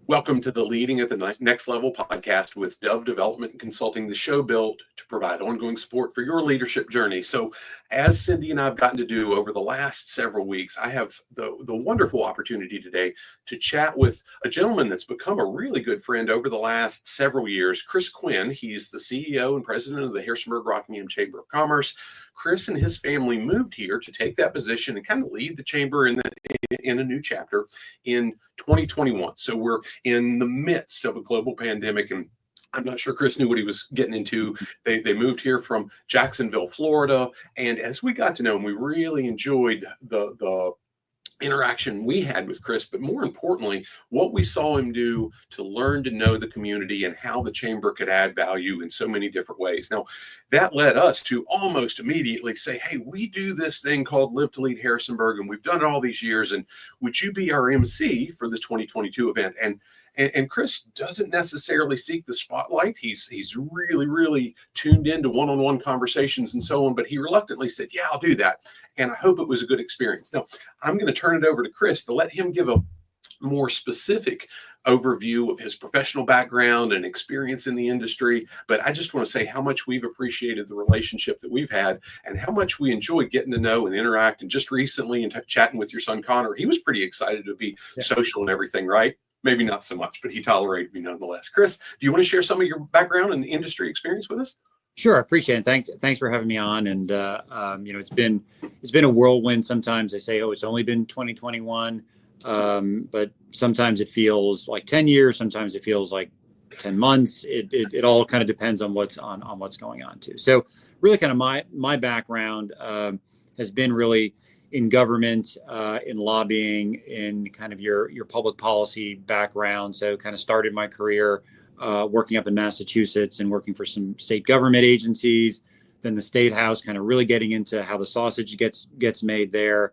Welcome to the Leading at the Next Level podcast with Dove Development and Consulting, the show built to provide ongoing support for your leadership journey. So as Cindy and I have gotten to do over the last several weeks, I have the wonderful opportunity today to chat with a gentleman that's become a really good friend over the last several years, Chris Quinn. He's the CEO and president of the Harrisonburg-Rockingham Chamber of Commerce. Chris and his family moved here to take that position and kind of lead the chamber in a new chapter in 2021. So we're in the midst of a global pandemic, and I'm not sure Chris knew what he was getting into. They moved here from Jacksonville, Florida, and as we got to know him, we really enjoyed the interaction we had with Chris, but more importantly, what we saw him do to learn to know the community and how the chamber could add value in so many different ways. Now, that led us to almost immediately say, hey, we do this thing called Live to Lead Harrisonburg, and we've done it all these years, and would you be our MC for the 2022 event? And Chris doesn't necessarily seek the spotlight. He's really tuned into one-on-one conversations and so on, but he reluctantly said, yeah, I'll do that. And I hope it was a good experience. Now, I'm going to turn it over to Chris to let him give a more specific overview of his professional background and experience in the industry. But I just want to say how much we've appreciated the relationship that we've had and how much we enjoy getting to know and interact. And just recently in chatting with your son, Connor, he was pretty excited to be social and everything, right? Maybe not so much, but he tolerated me nonetheless. Chris, do you want to share some of your background and industry experience with us? Sure, I appreciate it. Thanks for having me on. And it's been a whirlwind. Sometimes I say, oh, it's only been 2021, but sometimes it feels like 10 years. Sometimes it feels like 10 months. It all kind of depends on what's going on too. So really, kind of my background has been really in government, in lobbying, in kind of your public policy background. So kind of started my career working up in Massachusetts and working for some state government agencies, then the State House, kind of really getting into how the sausage gets made there.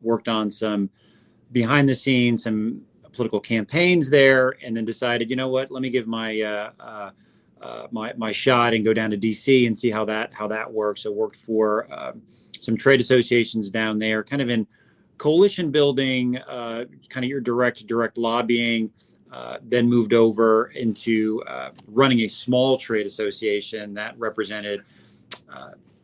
Worked on some behind the scenes, some political campaigns there, and then decided, you know what, let me give my my shot and go down to DC and see how that works. So worked for some trade associations down there, kind of in coalition building, kind of your direct lobbying, then moved over into running a small trade association that represented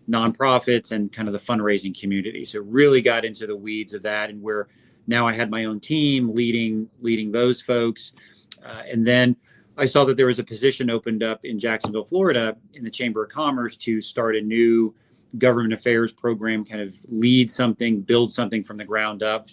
nonprofits and kind of the fundraising community. So really got into the weeds of that, and where now I had my own team leading those folks. And then I saw that there was a position opened up in Jacksonville, Florida in the Chamber of Commerce to start a new government affairs program, kind of lead something, build something from the ground up.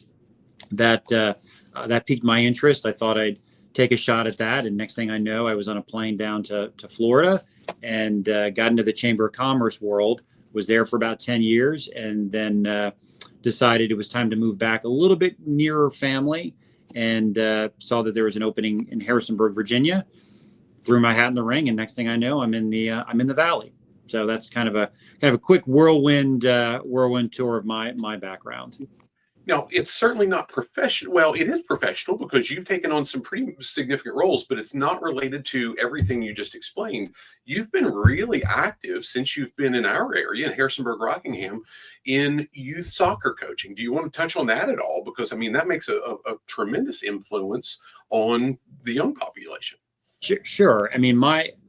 That piqued my interest. I thought I'd take a shot at that. And next thing I know, I was on a plane down to Florida and got into the Chamber of Commerce world, was there for about 10 years, and then decided it was time to move back a little bit nearer family, and saw that there was an opening in Harrisonburg, Virginia, threw my hat in the ring. And next thing I know, I'm in the Valley. So that's kind of a quick whirlwind tour of my background. Now, it's certainly not professional. Well, it is professional because you've taken on some pretty significant roles, but it's not related to everything you just explained. You've been really active since you've been in our area, in Harrisonburg-Rockingham, in youth soccer coaching. Do you want to touch on that at all? Because, I mean, that makes a tremendous influence on the young population. Sure. I mean,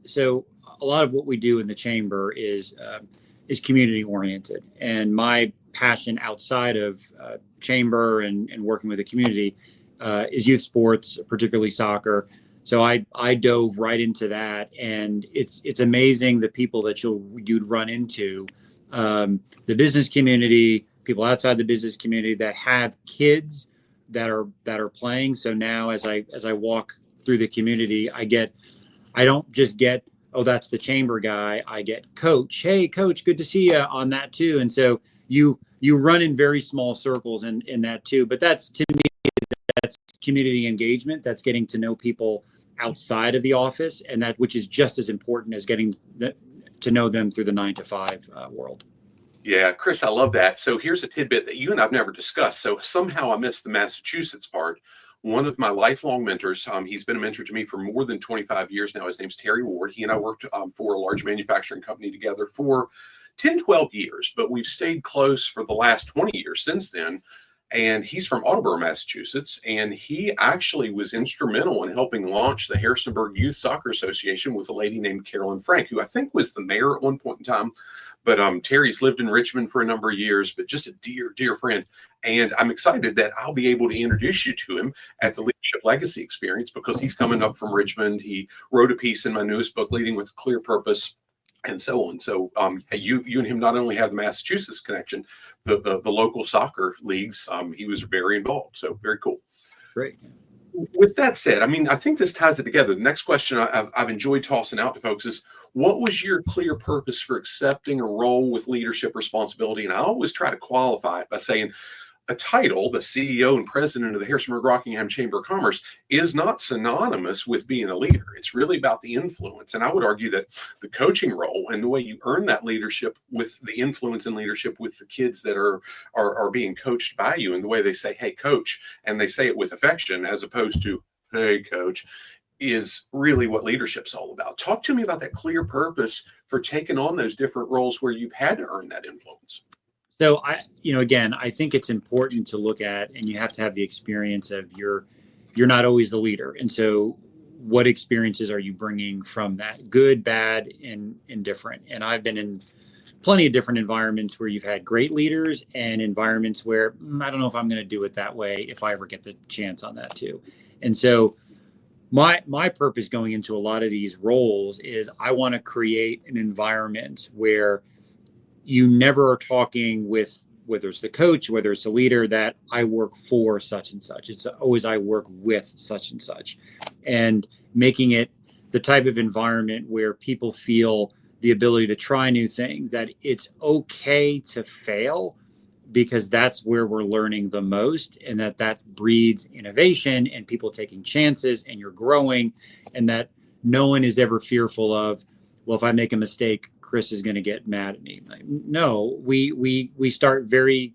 so a lot of what we do in the chamber is community oriented, and my passion outside of chamber and working with the community is youth sports, particularly soccer. So I dove right into that, and it's amazing the people that you'd run into, the business community, people outside the business community that have kids that are playing. So now as I walk through the community, I don't just get, oh, that's the chamber guy. I get coach. Hey, coach, good to see you on that too. And so you run in very small circles in that too. But that's, to me, that's community engagement. That's getting to know people outside of the office, and that which is just as important as getting to know them through the 9-to-5 world. Yeah, Chris, I love that. So here's a tidbit that you and I've never discussed. So somehow I missed the Massachusetts part. One of my lifelong mentors, he's been a mentor to me for more than 25 years now. His name's Terry Ward. He and I worked for a large manufacturing company together for 10, 12 years, but we've stayed close for the last 20 years since then. and he's from Attleboro, Massachusetts, and he actually was instrumental in helping launch the Harrisonburg Youth Soccer Association with a lady named Carolyn Frank, who I think was the mayor at one point in time. But Terry's lived in Richmond for a number of years, but just a dear, dear friend. And I'm excited that I'll be able to introduce you to him at the Leadership Legacy Experience, because he's coming up from Richmond. He wrote a piece in my newest book, Leading with a Clear Purpose, and so on. So you and him not only have the Massachusetts connection, the local soccer leagues, he was very involved. So very cool. Great. With that said, I mean, I think this ties it together. The next question I've enjoyed tossing out to folks is, what was your clear purpose for accepting a role with leadership responsibility? And I always try to qualify it by saying a title, the CEO and president of the Harrisonburg-Rockingham Chamber of Commerce, is not synonymous with being a leader. It's really about the influence. And I would argue that the coaching role and the way you earn that leadership with the influence and leadership with the kids that are being coached by you, and the way they say, hey, coach, and they say it with affection as opposed to, hey, coach, is really what leadership's all about. Talk to me about that clear purpose for taking on those different roles where you've had to earn that influence. So again, I think it's important to look at, and you have to have the experience of you're not always the leader. And so what experiences are you bringing from that? Good, bad, and indifferent. And I've been in plenty of different environments where you've had great leaders, and environments where I don't know if I'm going to do it that way if I ever get the chance on that too. And so my purpose going into a lot of these roles is I want to create an environment where you never are talking with, whether it's the coach, whether it's a leader, that I work for such and such. It's always I work with such and such, and making it the type of environment where people feel the ability to try new things, that it's okay to fail, because that's where we're learning the most, and that breeds innovation and people taking chances, and you're growing, and that no one is ever fearful of, well, if I make a mistake, Chris is going to get mad at me. Like, no, we start very,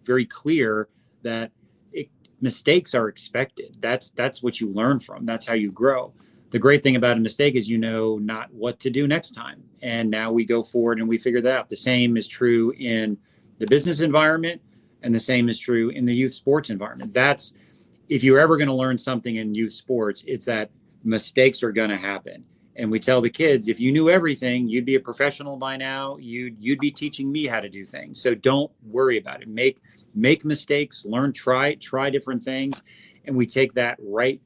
very clear that mistakes are expected. That's what you learn from. That's how you grow. The great thing about a mistake is you know not what to do next time. And now we go forward and we figure that out. The same is true in the business environment, and the same is true in the youth sports environment. That's, if you're ever going to learn something in youth sports, it's that mistakes are going to happen. And we tell the kids, if you knew everything, you'd be a professional by now. You'd be teaching me how to do things. So don't worry about it. Make mistakes, learn, try different things. And we take that right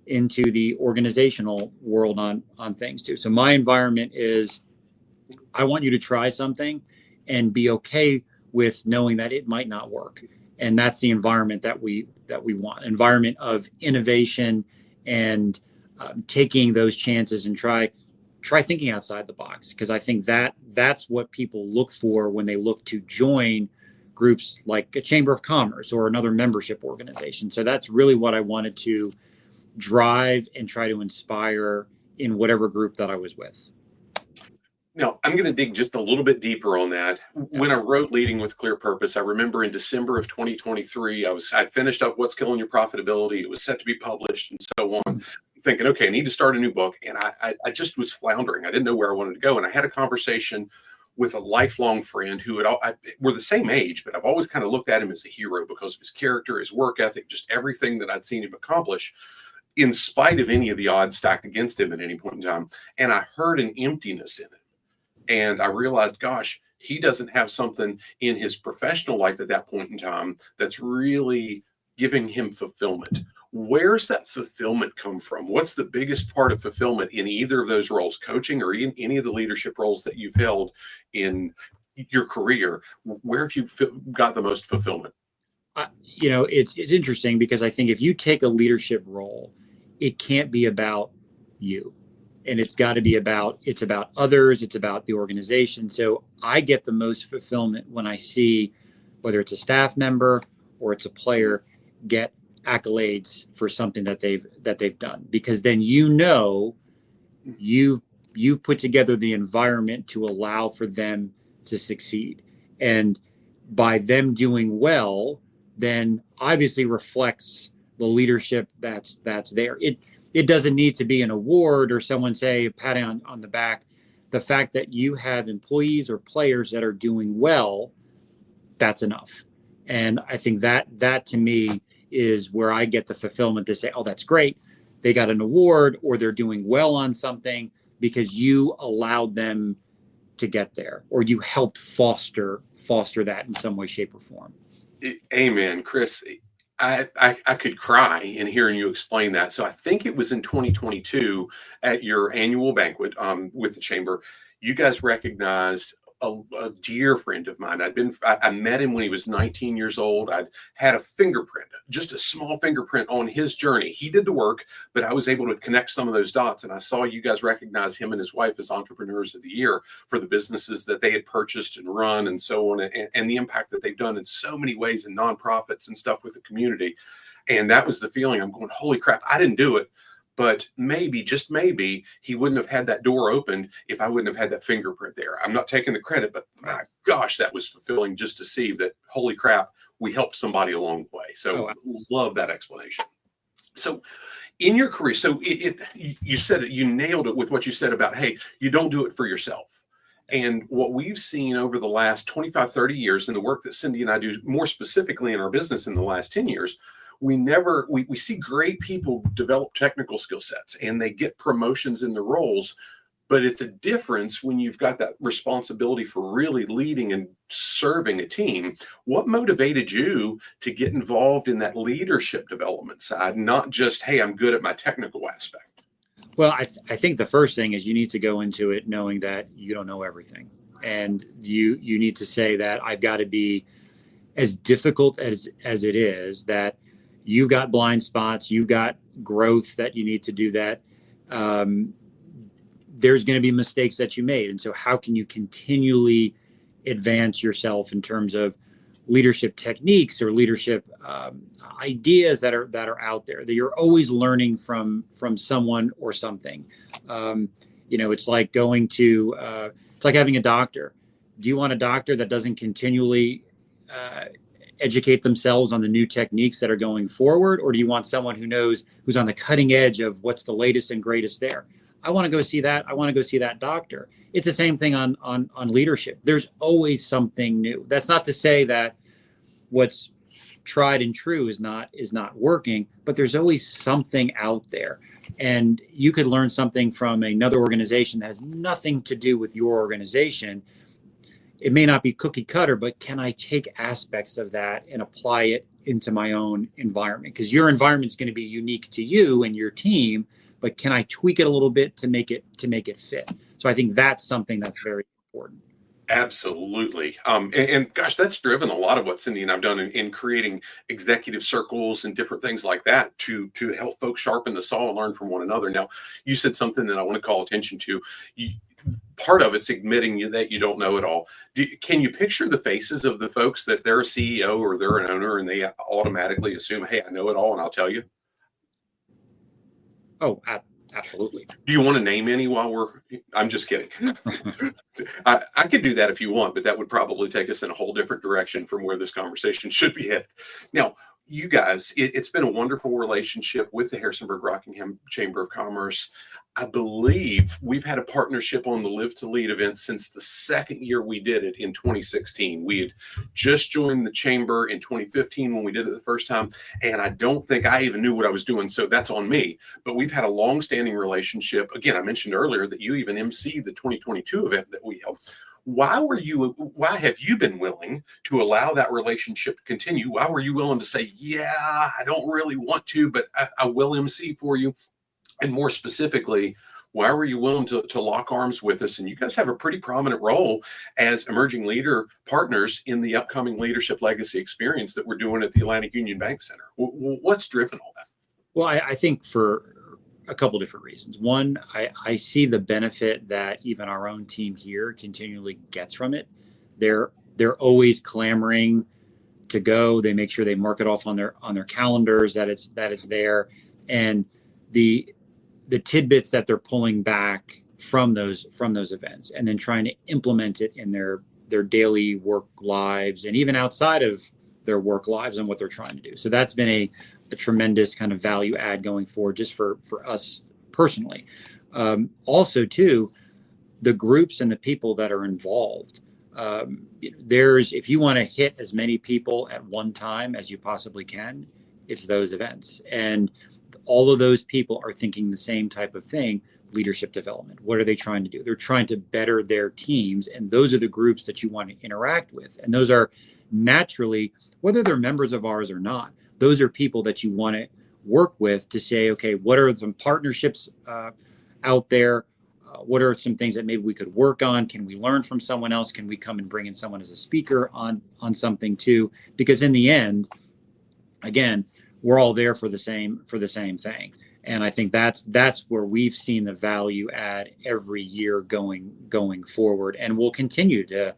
into the organizational world on things too. So my environment is, I want you to try something and be okay with knowing that it might not work. And that's the environment that we want. Environment of innovation and taking those chances, and try thinking outside the box, because I think that's what people look for when they look to join groups like a Chamber of Commerce or another membership organization. So that's really what I wanted to drive and try to inspire in whatever group that I was with. Now, I'm going to dig just a little bit deeper on that. When I wrote Leading with Clear Purpose, I remember in December of 2023, I'd finished up What's Killing Your Profitability. It was set to be published and so on. Thinking, okay, I need to start a new book. And I just was floundering. I didn't know where I wanted to go. And I had a conversation with a lifelong friend who we're the same age, but I've always kind of looked at him as a hero because of his character, his work ethic, just everything that I'd seen him accomplish, in spite of any of the odds stacked against him at any point in time. And I heard an emptiness in it. And I realized, gosh, he doesn't have something in his professional life at that point in time that's really giving him fulfillment. Where's that fulfillment come from? What's the biggest part of fulfillment in either of those roles, coaching or in any of the leadership roles that you've held in your career? Where have you got the most fulfillment? It's interesting, because I think if you take a leadership role, it can't be about you. And it's got to be about others. It's about the organization. So I get the most fulfillment when I see, whether it's a staff member or it's a player, get accolades for something that they've done, because then you've put together the environment to allow for them to succeed. And by them doing well, then obviously reflects the leadership that's there. It doesn't need to be an award or someone say patting on the back. The fact that you have employees or players that are doing well, that's enough. And I think that to me is where I get the fulfillment to say, oh, that's great. They got an award or they're doing well on something because you allowed them to get there, or you helped foster that in some way, shape, or form. Amen, Chris. I could cry in hearing you explain that. So I think it was in 2022 at your annual banquet with the chamber, you guys recognized a dear friend of mine. I met him when he was 19 years old. I'd had a fingerprint, just a small fingerprint on his journey. He did the work, but I was able to connect some of those dots. And I saw you guys recognize him and his wife as Entrepreneurs of the Year for the businesses that they had purchased and run and so on, and the impact that they've done in so many ways in nonprofits and stuff with the community. And that was the feeling. I'm going, holy crap, I didn't do it. But maybe, just maybe, he wouldn't have had that door opened if I wouldn't have had that fingerprint there. I'm not taking the credit, but my gosh, that was fulfilling just to see that, holy crap, we helped somebody along the way. So love that explanation. So in your career, so you said it, you nailed it with what you said about, hey, you don't do it for yourself. And what we've seen over the last 25, 30 years in the work that Cindy and I do, more specifically in our business in the last 10 years, we see great people develop technical skill sets and they get promotions in the roles, but it's a difference when you've got that responsibility for really leading and serving a team. What motivated you to get involved in that leadership development side, not just, hey, I'm good at my technical aspect? Well, I think the first thing is you need to go into it knowing that you don't know everything. And you need to say that I've got to be as difficult as it is, that you've got blind spots, you've got growth that you need to do that. There's going to be mistakes that you made. And so how can you continually advance yourself in terms of leadership techniques or leadership ideas that are out there, that you're always learning from someone or something. It's like going to, it's like having a doctor. Do you want a doctor that doesn't continually educate themselves on the new techniques that are going forward? Or do you want someone who's on the cutting edge of what's the latest and greatest there? I want to go see that. I want to go see that doctor. It's the same thing on leadership. There's always something new. That's not to say that what's tried and true is not working, but there's always something out there. And you could learn something from another organization that has nothing to do with your organization. It may not be cookie cutter, but can I take aspects of that and apply it into my own environment? Because your environment is going to be unique to you and your team, but can I tweak it a little bit to make it fit? So I think that's something that's very important. Absolutely. And gosh, that's driven a lot of what Cindy and I've done in creating executive circles and different things like that to help folks sharpen the saw and learn from one another. Now, you said something that I want to call attention to. Part of it's admitting that you don't know it all. Can you picture the faces of the folks that they're a CEO or they're an owner and they automatically assume, hey, I know it all and I'll tell you? Oh, absolutely. Do you want to name any I'm just kidding. I could do that if you want, but that would probably take us in a whole different direction from where this conversation should be headed. Now, you guys, it's been a wonderful relationship with the Harrisonburg-Rockingham Chamber of Commerce. I believe we've had a partnership on the Live to Lead event since the second year we did it in 2016. We had just joined the chamber in 2015 when we did it the first time, and I don't think I even knew what I was doing, so that's on me. But we've had a long-standing relationship. Again, I mentioned earlier that you even emceed the 2022 event that we held. Why have you been willing to allow that relationship to continue? Why were you willing to say, yeah, I don't really want to, but I will MC for you? And more specifically, why were you willing to lock arms with us? And you guys have a pretty prominent role as emerging leader partners in the upcoming Leadership Legacy Experience that we're doing at the Atlantic Union Bank Center. What's driven all that? Well, I think for a couple of different reasons. One, I see the benefit that even our own team here continually gets from it. They're always clamoring to go. They make sure they mark it off on their calendars that it's there, and the tidbits that they're pulling back from those events, and then trying to implement it in their daily work lives and even outside of their work lives and what they're trying to do. So that's been a tremendous kind of value add going forward, just for us personally. Also, too, the groups and the people that are involved. if you want to hit as many people at one time as you possibly can, it's those events. And all of those people are thinking the same type of thing. Leadership development. What are they trying to do? They're trying to better their teams. And those are the groups that you want to interact with. And those are naturally, whether they're members of ours or not, those are people that you want to work with to say, okay, what are some partnerships out there? What are some things that maybe we could work on? Can we learn from someone else? Can we come and bring in someone as a speaker on something too? Because in the end, again, we're all there for the same thing. And I think that's where we've seen the value add every year going forward, and we'll continue to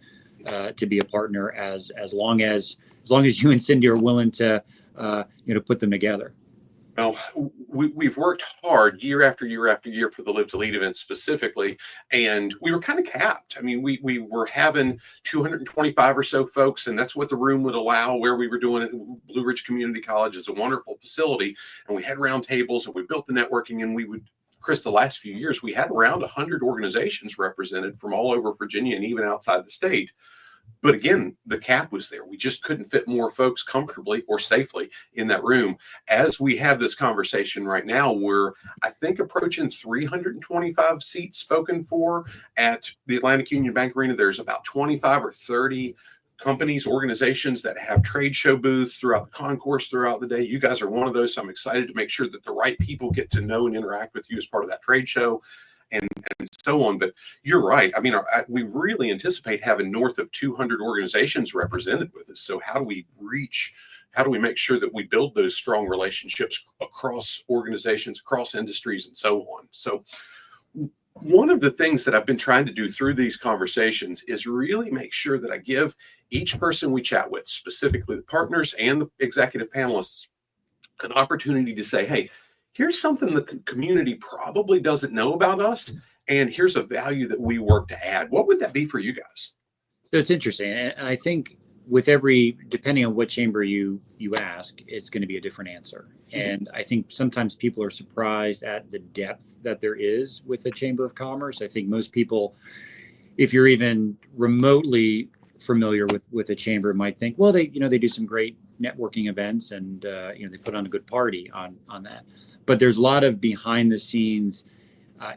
be a partner as long as you and Cindy are willing to put them together. Well, we've worked hard year after year after year for the Live to Lead event specifically, and we were kind of capped. I mean, we were having 225 or so folks, and that's what the room would allow where we were doing it. Blue Ridge Community College is a wonderful facility, and we had round tables, and we built the networking, and we would, Chris, the last few years, we had around 100 organizations represented from all over Virginia and even outside the state. But again, the cap was there. We just couldn't fit more folks comfortably or safely in that room. As we have this conversation right now, we're, I think, approaching 325 seats spoken for at the Atlantic Union Bank Arena. There's about 25 or 30 companies, organizations that have trade show booths throughout the concourse throughout the day. You guys are one of those. So I'm excited to make sure that the right people get to know and interact with you as part of that trade show. And so on. But you're right. I mean, we really anticipate having north of 200 organizations represented with us. So how do we make sure that we build those strong relationships across organizations, across industries, and so on? So one of the things that I've been trying to do through these conversations is really make sure that I give each person we chat with, specifically the partners and the executive panelists, an opportunity to say, hey, here's something the community probably doesn't know about us, and here's a value that we work to add. What would that be for you guys? So it's interesting. And I think depending on what chamber you ask, it's going to be a different answer. And I think sometimes people are surprised at the depth that there is with the Chamber of Commerce. I think most people, if you're even remotely familiar with the chamber, might think, well, they do some great networking events and they put on a good party on that. But there's a lot of behind the scenes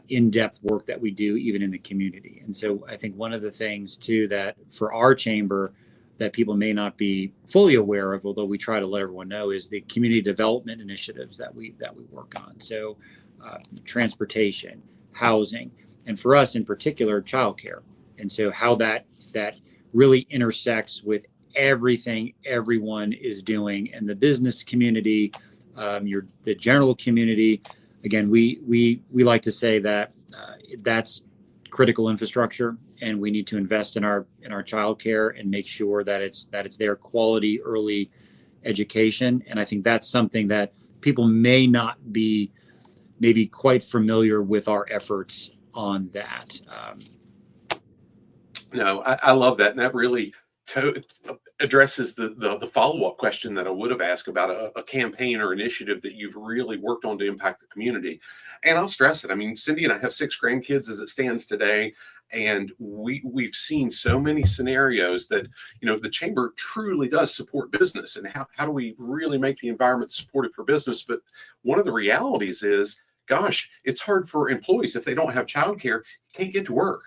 in-depth work that we do even in the community. And so I think one of the things too that for our chamber that people may not be fully aware of, although we try to let everyone know, is the community development initiatives that we work on. So transportation, housing, and for us in particular, childcare. And so how that really intersects with everything everyone is doing in the business community, the general community. Again, we like to say that that's critical infrastructure, and we need to invest in our childcare and make sure that it's their quality early education. And I think that's something that people may not be maybe quite familiar with our efforts on that. No, I love that, and that really addresses the follow-up question that I would have asked about a campaign or initiative that you've really worked on to impact the community. And I'll stress it. I mean, Cindy and I have 6 grandkids as it stands today, and we've seen so many scenarios that, the chamber truly does support business. And how do we really make the environment supportive for business? But one of the realities is, gosh, it's hard for employees if they don't have childcare, can't get to work.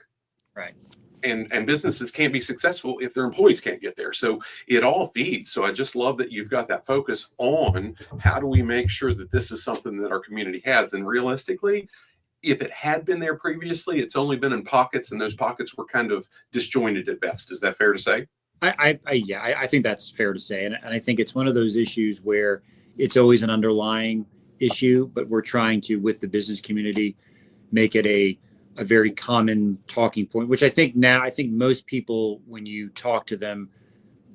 Right. And businesses can't be successful if their employees can't get there. So it all feeds. So I just love that you've got that focus on how do we make sure that this is something that our community has. And realistically, if it had been there previously, it's only been in pockets, and those pockets were kind of disjointed at best. Is that fair to say? I think that's fair to say. And I think it's one of those issues where it's always an underlying issue, but we're trying to, with the business community, make it a very common talking point, which I think most people, when you talk to them,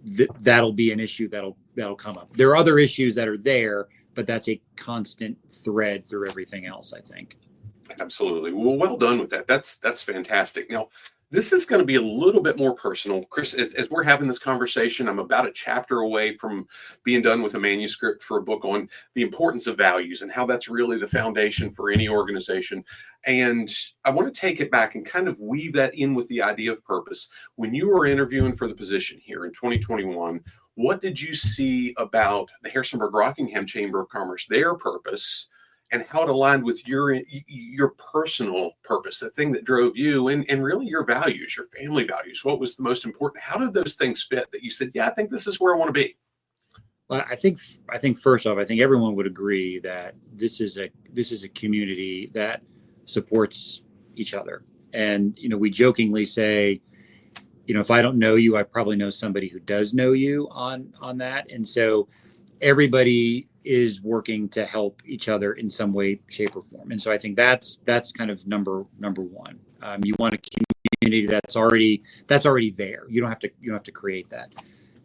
that'll be an issue that'll come up. There are other issues that are there, but that's a constant thread through everything else, I think. Absolutely. Well done with that. That's fantastic. Now, This is going to be a little bit more personal. Chris, as we're having this conversation, I'm about a chapter away from being done with a manuscript for a book on the importance of values and how that's really the foundation for any organization. And I want to take it back and kind of weave that in with the idea of purpose. When you were interviewing for the position here in 2021, what did you see about the Harrisonburg-Rockingham Chamber of Commerce, their purpose, and how it aligned with your personal purpose, the thing that drove you, and really your values, your family values? What was the most important? How did those things fit that you said, yeah, I think this is where I want to be? Well, I think first off, I think everyone would agree that this is a community that supports each other. And, we jokingly say, if I don't know you, I probably know somebody who does know you on that. And so everybody is working to help each other in some way, shape, or form. And so I think that's kind of number one. You want a community that's already there. You don't have to create that.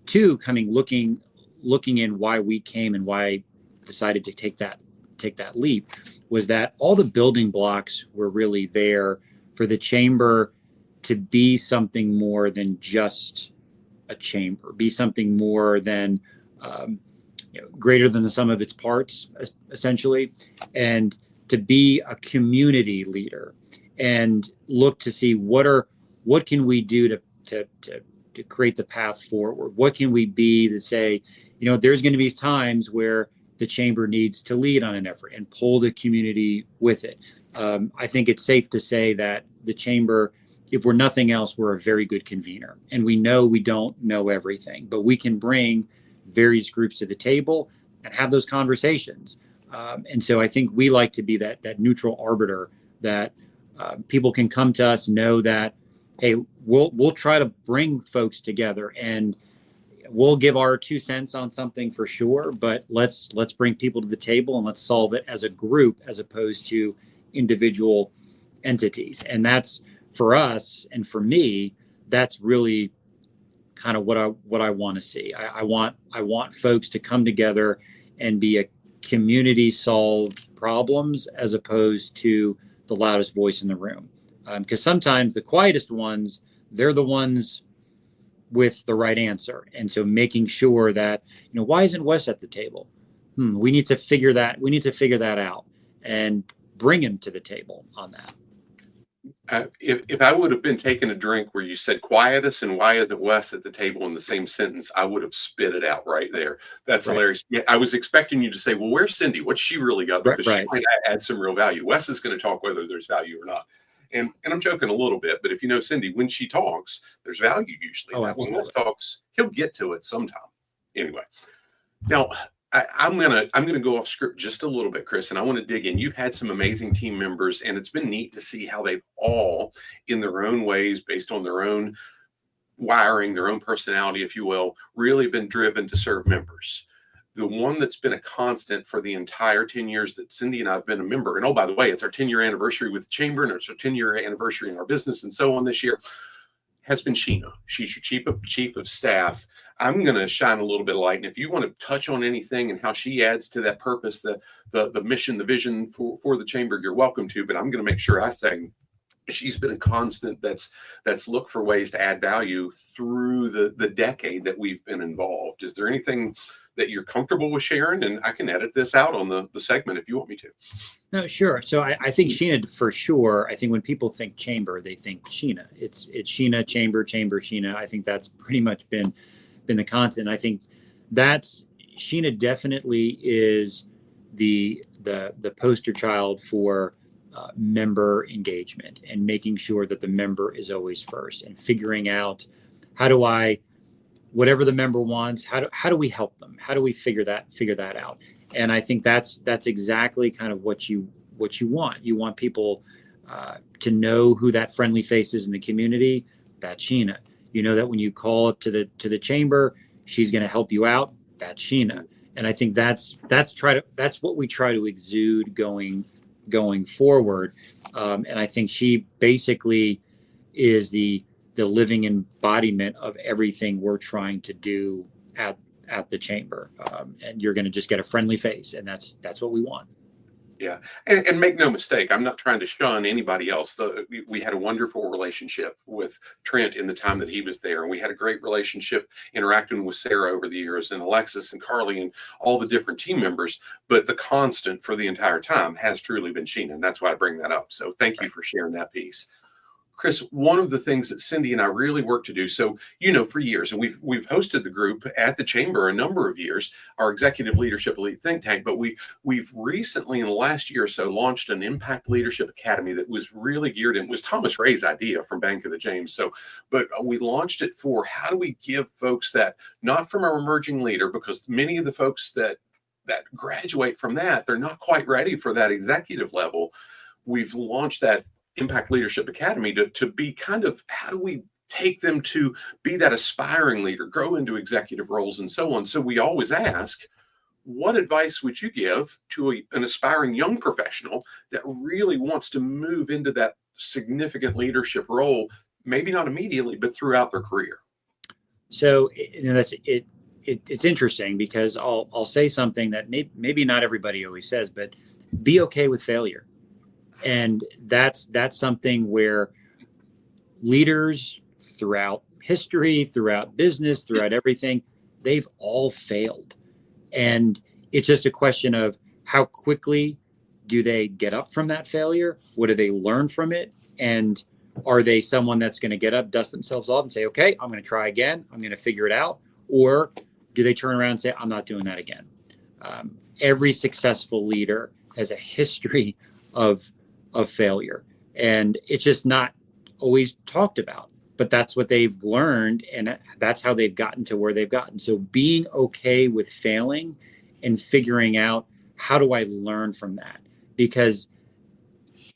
Two, looking in why we came and why I decided to take that leap was that all the building blocks were really there for the chamber to be something more than just a chamber, be something more than greater than the sum of its parts, essentially, and to be a community leader and look to see what can we do to create the path forward. What can we be to say, there's going to be times where the chamber needs to lead on an effort and pull the community with it. I think it's safe to say that the chamber, if we're nothing else, we're a very good convener, and we know we don't know everything, but we can bring various groups to the table and have those conversations. And so I think we like to be that neutral arbiter that people can come to us, know that, hey, we'll try to bring folks together and we'll give our 2 cents on something for sure, but let's bring people to the table and let's solve it as a group as opposed to individual entities. And that's, for us and for me, that's really kind of what I want to see. I want folks to come together and be a community, solve problems as opposed to the loudest voice in the room. Because sometimes the quietest ones, they're the ones with the right answer. And so making sure that, why isn't Wes at the table? We need to figure that out and bring him to the table on that. If I would have been taking a drink where you said quietest and why isn't Wes at the table in the same sentence, I would have spit it out right there. That's right. Hilarious. I was expecting you to say, well, where's Cindy? What's she really got? Because she might add some real value. Wes is going to talk whether there's value or not. And I'm joking a little bit, but if you know Cindy, when she talks, there's value usually. When Wes talks, he'll get to it sometime. Anyway, now I'm gonna go off script just a little bit, Chris, and I want to dig in. You've had some amazing team members, and it's been neat to see how they've all, in their own ways, based on their own wiring, their own personality, if you will, really been driven to serve members. The one that's been a constant for the entire 10 years that Cindy and I have been a member, and oh, by the way, it's our 10-year anniversary with the chamber, and it's our 10-year anniversary in our business, and so on this year, has been Sheena. She's your chief of staff. I'm going to shine a little bit of light. And if you want to touch on anything and how she adds to that purpose, the mission, the vision for the chamber, you're welcome to. But I'm going to make sure I say she's been a constant that's looked for ways to add value through the decade that we've been involved. Is there anything that you're comfortable with sharing? And I can edit this out on the segment if you want me to. No, sure. So I think Sheena, for sure. I think when people think chamber, they think Sheena. It's Sheena, chamber, Sheena. I think that's pretty much been the constant. I think that's Sheena definitely is the poster child for member engagement and making sure that the member is always first and figuring out whatever the member wants, how do we help them? How do we figure that out? And I think that's exactly kind of what you want. You want people to know who that friendly face is in the community. That's Sheena. You know that when you call up to the chamber, she's going to help you out. That's Sheena. And I think that's what we try to exude going forward. And I think she basically is the living embodiment of everything we're trying to do at the chamber. And you're going to just get a friendly face, and that's what we want. Yeah. And make no mistake, I'm not trying to shun anybody else. We had a wonderful relationship with Trent in the time that he was there. And we had a great relationship interacting with Sarah over the years, and Alexis and Carly and all the different team members. But the constant for the entire time has truly been Sheena. And that's why I bring that up. So thank you for sharing that piece. Chris, one of the things that Cindy and I really work to do, so, for years, and we've hosted the group at the chamber a number of years, our executive leadership elite think tank, but we've recently in the last year or so launched an Impact Leadership Academy that was really geared in. It was Thomas Ray's idea from Bank of the James. But we launched it for how do we give folks that, not from our emerging leader, because many of the folks that graduate from that, they're not quite ready for that executive level. We've launched that Impact Leadership Academy to be kind of, how do we take them to be that aspiring leader, grow into executive roles and so on. So we always ask, what advice would you give to an aspiring young professional that really wants to move into that significant leadership role, maybe not immediately, but throughout their career? So that's it. It's interesting because I'll say something that maybe not everybody always says, but be okay with failure. And that's something where leaders throughout history, throughout business, throughout everything, they've all failed. And it's just a question of how quickly do they get up from that failure? What do they learn from it? And are they someone that's going to get up, dust themselves off and say, okay, I'm going to try again. I'm going to figure it out. Or do they turn around and say, I'm not doing that again? Every successful leader has a history of failure, and it's just not always talked about, but that's what they've learned, and that's how they've gotten to where they've gotten. So being okay with failing and figuring out, how do I learn from that? Because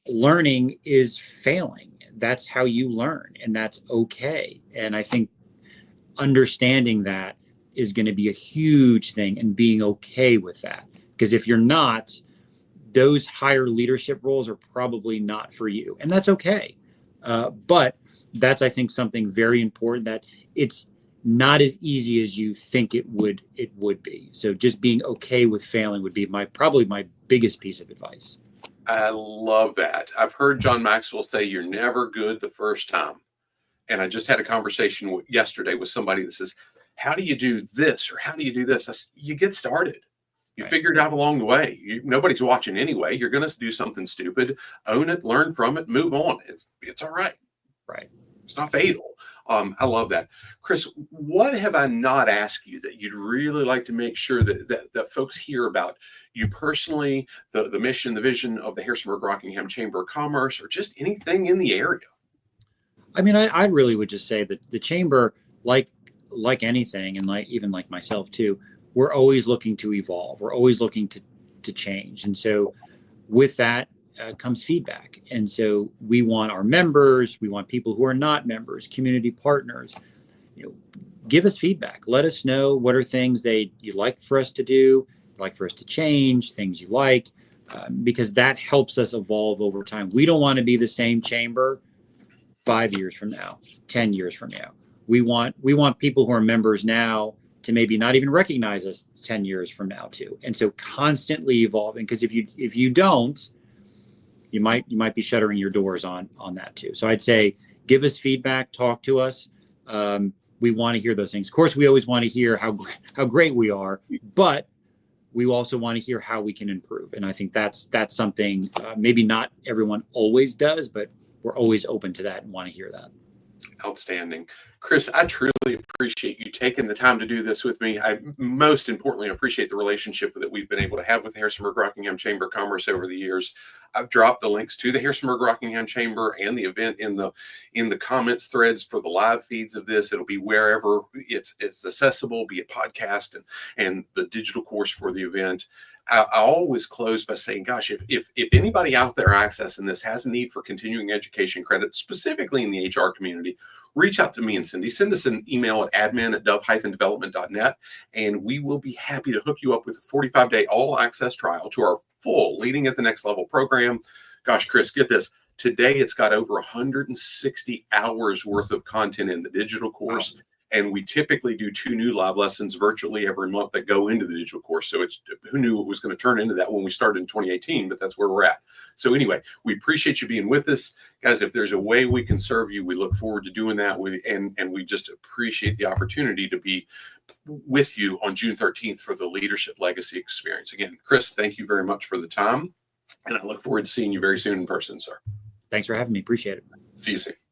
learning is failing. That's how you learn, and that's okay. And I think understanding that is going to be a huge thing, and being okay with that, because if you're not, those higher leadership roles are probably not for you, and that's okay. But that's, I think, something very important, that it's not as easy as you think it would be. So just being okay with failing would be probably my biggest piece of advice. I love that. I've heard John Maxwell say, you're never good the first time. And I just had a conversation yesterday with somebody that says, how do you do this? Or how do you do this? I said, you get started. You figure it out along the way. Nobody's watching anyway. You're going to do something stupid, own it, learn from it, move on. It's all right. Right. It's not fatal. I love that. Chris, what have I not asked you that you'd really like to make sure that folks hear about you personally, the mission, the vision of the Harrisonburg-Rockingham Chamber of Commerce, or just anything in the area? I mean, I really would just say that the chamber, like anything, and even like myself too, we're always looking to evolve. We're always looking to change. And so with that comes feedback. And so we want our members, we want people who are not members, community partners, give us feedback. Let us know what are things you'd like for us to do, like for us to change, things you like, because that helps us evolve over time. We don't want to be the same chamber 5 years from now, 10 years from now. We want people who are members now to maybe not even recognize us 10 years from now too. And so constantly evolving, because if you don't, you might be shuttering your doors on that too. So I'd say, give us feedback, talk to us. We want to hear those things. Of course, we always want to hear how great we are, but we also want to hear how we can improve. And I think that's something maybe not everyone always does, but we're always open to that and want to hear that. Outstanding. Chris, I truly appreciate you taking the time to do this with me. I most importantly appreciate the relationship that we've been able to have with the Harrisonburg-Rockingham Chamber of Commerce over the years. I've dropped the links to the Harrisonburg-Rockingham Chamber and the event in the comments threads for the live feeds of this. It'll be wherever it's accessible, be it podcast and the digital course for the event. I always close by saying, gosh, if anybody out there accessing this has a need for continuing education credit, specifically in the HR community, reach out to me and Cindy. Send us an email at admin@dove-development.net, and we will be happy to hook you up with a 45-day all-access trial to our full Leading at the Next Level program. Gosh, Chris, get this. Today, it's got over 160 hours worth of content in the digital course. Wow. And we typically do 2 new live lessons virtually every month that go into the digital course. So it's, who knew it was going to turn into that when we started in 2018, but that's where we're at. So anyway, we appreciate you being with us. Guys, if there's a way we can serve you, we look forward to doing that. And we just appreciate the opportunity to be with you on June 13th for the Leadership Legacy Experience. Again, Chris, thank you very much for the time. And I look forward to seeing you very soon in person, sir. Thanks for having me. Appreciate it. See you soon.